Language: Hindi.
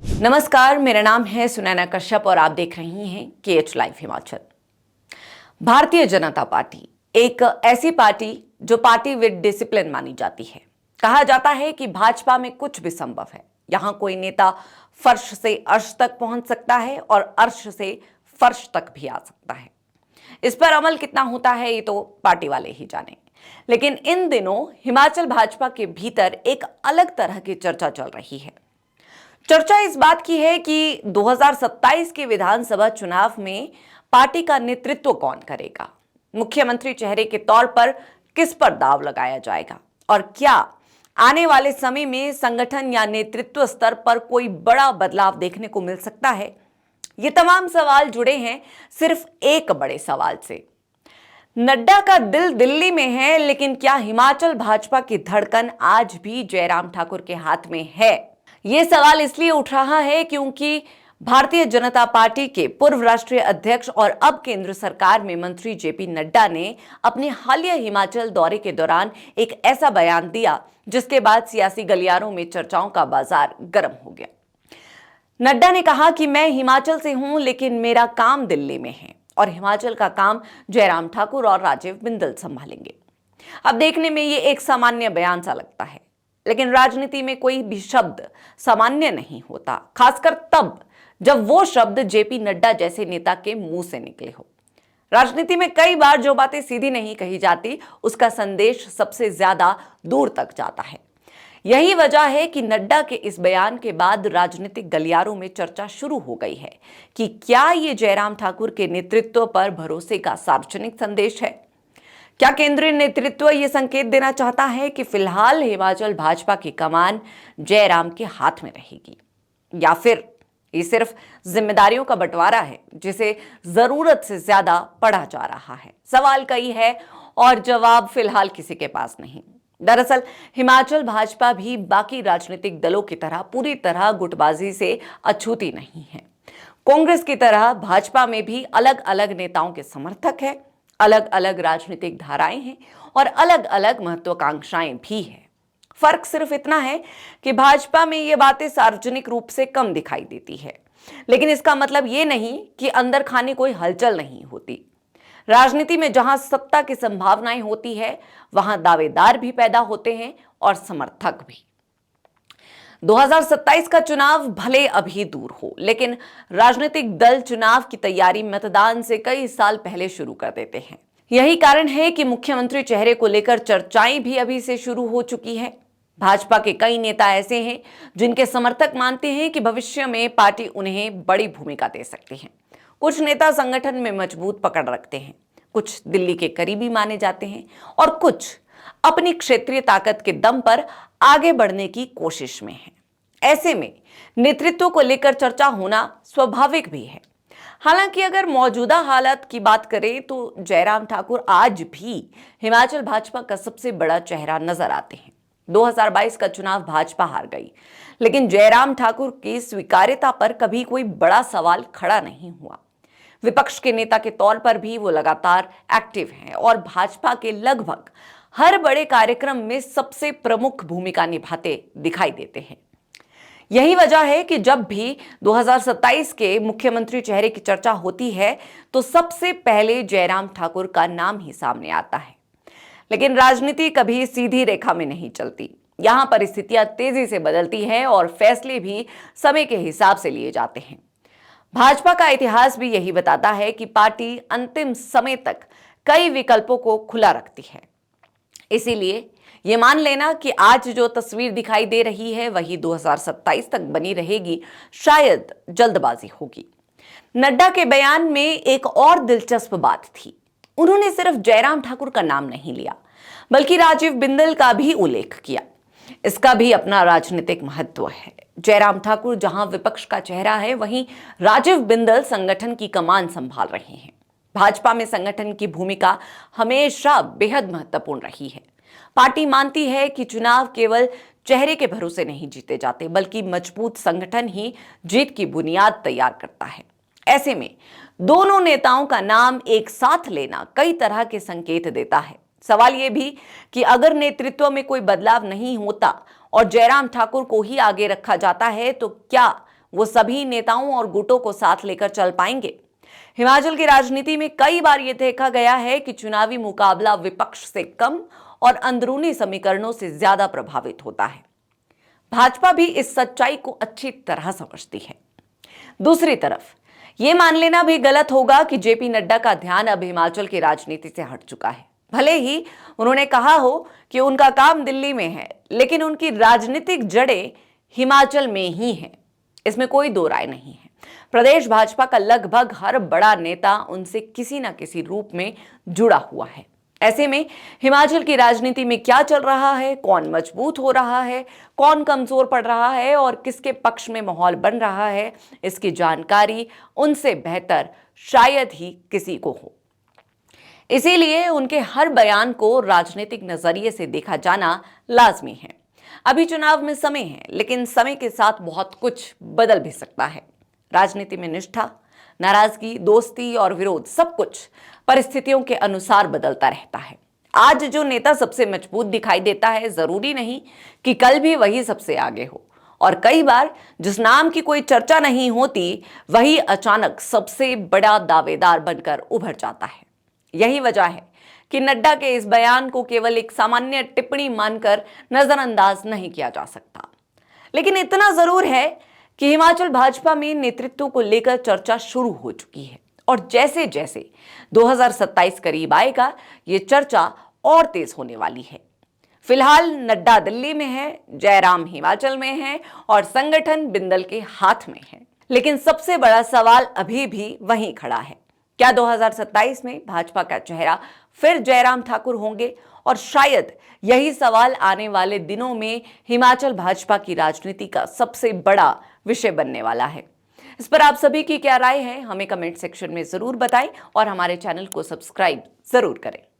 नमस्कार, मेरा नाम है सुनैना कश्यप और आप देख रही हैं KH live Himachal. Bharatiya Janata party एक ऐसी पार्टी जो पार्टी विद डिसिप्लिन मानी जाती है। कहा जाता है कि भाजपा में कुछ भी संभव है। यहां कोई नेता फर्श से अर्श तक पहुंच सकता है और अर्श से फर्श तक भी आ सकता है। इस पर अमल कितना होता है ये तो पार्टी वाले ही जाने। लेकिन इन दिनों हिमाचल भाजपा के भीतर एक अलग तरह की चर्चा चल रही है। चर्चा इस बात की है कि 2027 के विधानसभा चुनाव में पार्टी का नेतृत्व कौन करेगा, मुख्यमंत्री चेहरे के तौर पर किस पर दांव लगाया जाएगा और क्या आने वाले समय में संगठन या नेतृत्व स्तर पर कोई बड़ा बदलाव देखने को मिल सकता है। ये तमाम सवाल जुड़े हैं सिर्फ एक बड़े सवाल से। नड्डा का दिल दिल्ली में है, लेकिन क्या हिमाचल भाजपा की धड़कन आज भी जयराम ठाकुर के हाथ में है? ये सवाल इसलिए उठ रहा है क्योंकि भारतीय जनता पार्टी के पूर्व राष्ट्रीय अध्यक्ष और अब केंद्र सरकार में मंत्री जेपी नड्डा ने अपने हालिया हिमाचल दौरे के दौरान एक ऐसा बयान दिया जिसके बाद सियासी गलियारों में चर्चाओं का बाजार गर्म हो गया। नड्डा ने कहा कि मैं हिमाचल से हूं, लेकिन मेरा काम दिल्ली में है और हिमाचल का काम जयराम ठाकुर और राजीव बिंदल संभालेंगे। अब देखने में ये एक सामान्य बयान सा लगता है, लेकिन राजनीति में कोई भी शब्द सामान्य नहीं होता, खासकर तब जब वो शब्द जेपी नड्डा जैसे नेता के मुंह से निकले हो। राजनीति में कई बार जो बातें सीधी नहीं कही जाती, उसका संदेश सबसे ज्यादा दूर तक जाता है। यही वजह है कि नड्डा के इस बयान के बाद राजनीतिक गलियारों में चर्चा शुरू हो गई है कि क्या ये जयराम ठाकुर के नेतृत्व पर भरोसे का सार्वजनिक संदेश है। क्या केंद्रीय नेतृत्व ये संकेत देना चाहता है कि फिलहाल हिमाचल भाजपा की कमान जयराम के हाथ में रहेगी, या फिर ये सिर्फ जिम्मेदारियों का बंटवारा है जिसे जरूरत से ज्यादा पढ़ा जा रहा है? सवाल कई है और जवाब फिलहाल किसी के पास नहीं। दरअसल हिमाचल भाजपा भी बाकी राजनीतिक दलों की तरह पूरी तरह गुटबाजी से अछूती नहीं है। कांग्रेस की तरह भाजपा में भी अलग अलग नेताओं के समर्थक है, अलग अलग राजनीतिक धाराएं हैं और अलग अलग महत्वाकांक्षाएं भी हैं। फर्क सिर्फ इतना है कि भाजपा में ये बातें सार्वजनिक रूप से कम दिखाई देती है, लेकिन इसका मतलब ये नहीं कि अंदर खाने कोई हलचल नहीं होती। राजनीति में जहां सत्ता की संभावनाएं होती है, वहां दावेदार भी पैदा होते हैं और समर्थक भी। 2027 का चुनाव भले अभी दूर हो, लेकिन राजनीतिक दल चुनाव की तैयारी मतदान से कई साल पहले शुरू कर देते हैं। यही कारण है कि मुख्यमंत्री चेहरे को लेकर चर्चाएं भी अभी से शुरू हो चुकी हैं। भाजपा के कई नेता ऐसे हैं जिनके समर्थक मानते हैं कि भविष्य में पार्टी उन्हें बड़ी भूमिका दे सकती है। कुछ नेता संगठन में मजबूत पकड़ रखते हैं, कुछ दिल्ली के करीबी माने जाते हैं और कुछ अपनी क्षेत्रीय ताकत के दम पर आगे बढ़ने की कोशिश में है। ऐसे में नेतृत्व को लेकर चर्चा होना स्वाभाविक भी है। हालांकि अगर मौजूदा हालत की बात करें तो जयराम ठाकुर आज भी हिमाचल भाजपा का सबसे बड़ा चेहरा नजर आते हैं। 2022 का चुनाव भाजपा हार गई, लेकिन जयराम ठाकुर की स्वीकार्यता पर कभी कोई बड़ा सवाल खड़ा नहीं हुआ। विपक्ष के नेता के तौर पर भी वो लगातार एक्टिव हैं और भाजपा के लगभग हर बड़े कार्यक्रम में सबसे प्रमुख भूमिका निभाते दिखाई देते हैं। यही वजह है कि जब भी 2027 के मुख्यमंत्री चेहरे की चर्चा होती है तो सबसे पहले जयराम ठाकुर का नाम ही सामने आता है। लेकिन राजनीति कभी सीधी रेखा में नहीं चलती। यहां परिस्थितियां तेजी से बदलती हैं और फैसले भी समय के हिसाब से लिए जाते हैं। भाजपा का इतिहास भी यही बताता है कि पार्टी अंतिम समय तक कई विकल्पों को खुला रखती है। इसीलिए ये मान लेना कि आज जो तस्वीर दिखाई दे रही है वही 2027 तक बनी रहेगी, शायद जल्दबाजी होगी। नड्डा के बयान में एक और दिलचस्प बात थी। उन्होंने सिर्फ जयराम ठाकुर का नाम नहीं लिया, बल्कि राजीव बिंदल का भी उल्लेख किया। इसका भी अपना राजनीतिक महत्व है। जयराम ठाकुर जहां विपक्ष का चेहरा है, वहीं राजीव बिंदल संगठन की कमान संभाल रहे हैं। भाजपा में संगठन की भूमिका हमेशा बेहद महत्वपूर्ण रही है। पार्टी मानती है कि चुनाव केवल चेहरे के भरोसे नहीं जीते जाते, बल्कि मजबूत संगठन ही जीत की बुनियाद तैयार करता है। ऐसे में दोनों नेताओं का नाम एक साथ लेना कई तरह के संकेत देता है। सवाल यह भी कि अगर नेतृत्व में कोई बदलाव नहीं होता और जयराम ठाकुर को ही आगे रखा जाता है तो क्या वो सभी नेताओं और गुटों को साथ लेकर चल पाएंगे? हिमाचल की राजनीति में कई बार यह देखा गया है कि चुनावी मुकाबला विपक्ष से कम और अंदरूनी समीकरणों से ज्यादा प्रभावित होता है। भाजपा भी इस सच्चाई को अच्छी तरह समझती है। दूसरी तरफ यह मान लेना भी गलत होगा कि जेपी नड्डा का ध्यान अब हिमाचल की राजनीति से हट चुका है। भले ही उन्होंने कहा हो कि उनका काम दिल्ली में है, लेकिन उनकी राजनीतिक जड़ें हिमाचल में ही हैं। इसमें कोई दो राय नहीं है। प्रदेश भाजपा का लगभग हर बड़ा नेता उनसे किसी न किसी रूप में जुड़ा हुआ है। ऐसे में हिमाचल की राजनीति में क्या चल रहा है, कौन मजबूत हो रहा है, कौन कमजोर पड़ रहा है और किसके पक्ष में माहौल बन रहा है, इसकी जानकारी उनसे बेहतर शायद ही किसी को हो। इसीलिए उनके हर बयान को राजनीतिक नजरिए से देखा जाना लाजमी है। अभी चुनाव में समय है, लेकिन समय के साथ बहुत कुछ बदल भी सकता है। राजनीति में निष्ठा, नाराजगी, दोस्ती और विरोध सब कुछ परिस्थितियों के अनुसार बदलता रहता है। आज जो नेता सबसे मजबूत दिखाई देता है, जरूरी नहीं कि कल भी वही सबसे आगे हो। और कई बार जिस नाम की कोई चर्चा नहीं होती, वही अचानक सबसे बड़ा दावेदार बनकर उभर जाता है। यही वजह है कि नड्डा के इस बयान को केवल एक सामान्य टिप्पणी मानकर नजरअंदाज नहीं किया जा सकता। लेकिन इतना जरूर है कि हिमाचल भाजपा में नेतृत्व को लेकर चर्चा शुरू हो चुकी है और जैसे जैसे 2027 करीब आएगा, ये चर्चा और तेज होने वाली है। फिलहाल नड्डा दिल्ली में है, जयराम हिमाचल में है और संगठन बिंदल के हाथ में है। लेकिन सबसे बड़ा सवाल अभी भी वहीं खड़ा है। क्या 2027 में भाजपा का चेहरा फिर जयराम ठाकुर होंगे? और शायद यही सवाल आने वाले दिनों में हिमाचल भाजपा की राजनीति का सबसे बड़ा विषय बनने वाला है। इस पर आप सभी की क्या राय है, हमें कमेंट सेक्शन में जरूर बताएं और हमारे चैनल को सब्सक्राइब जरूर करें।